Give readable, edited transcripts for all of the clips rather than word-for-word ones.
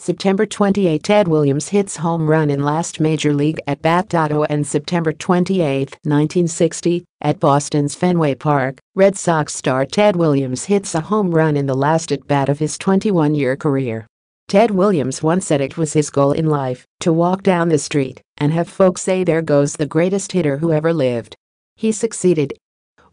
September 28, Ted Williams hits home run in last major league at bat. And September 28, 1960, at Boston's Fenway Park, Red Sox star Ted Williams hits a home run in the last at-bat of his 21-year career. Ted Williams once said it was his goal in life to walk down the street and have folks say, "There goes the greatest hitter who ever lived." He succeeded.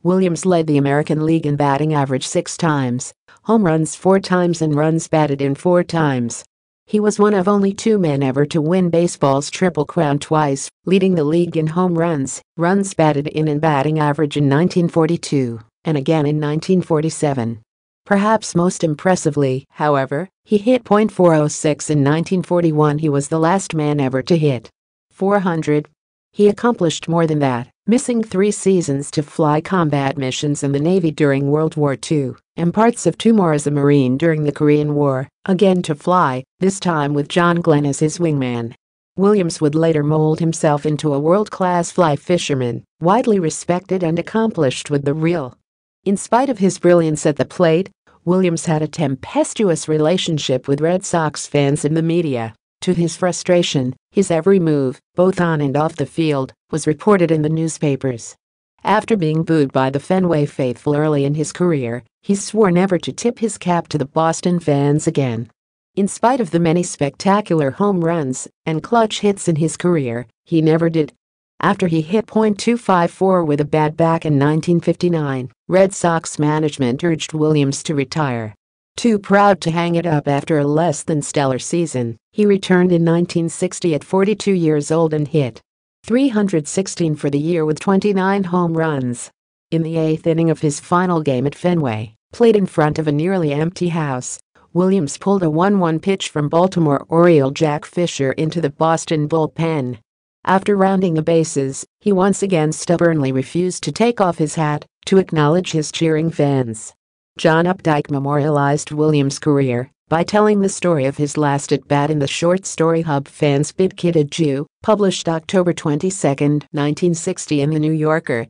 Williams led the American League in batting average 6 times, home runs 4 times and runs batted in 4 times. He was one of only 2 men ever to win baseball's Triple Crown twice, leading the league in home runs, runs batted in and batting average in 1942, and again in 1947. Perhaps most impressively, however, he hit .406 in 1941. He was the last man ever to hit .400. He accomplished more than that, missing 3 seasons to fly combat missions in the Navy during World War II, and parts of 2 more as a Marine during the Korean War, again to fly, this time with John Glenn as his wingman. Williams would later mold himself into a world-class fly fisherman, widely respected and accomplished with the reel. In spite of his brilliance at the plate, Williams had a tempestuous relationship with Red Sox fans and the media. To his frustration, his every move, both on and off the field, was reported in the newspapers. After being booed by the Fenway faithful early in his career, he swore never to tip his cap to the Boston fans again. In spite of the many spectacular home runs and clutch hits in his career, he never did. After he hit .254 with a bad back in 1959, Red Sox management urged Williams to retire. Too proud to hang it up after a less than stellar season, he returned in 1960 at 42 years old and hit .316 for the year with 29 home runs. In the 8th inning of his final game at Fenway, played in front of a nearly empty house, Williams pulled a 1-1 pitch from Baltimore Oriole Jack Fisher into the Boston bullpen. After rounding the bases, he once again stubbornly refused to take off his hat to acknowledge his cheering fans. John Updike memorialized Williams' career by telling the story of his last at-bat in the short story Hub Fans Big Kidded Jew, published October 22, 1960 in The New Yorker.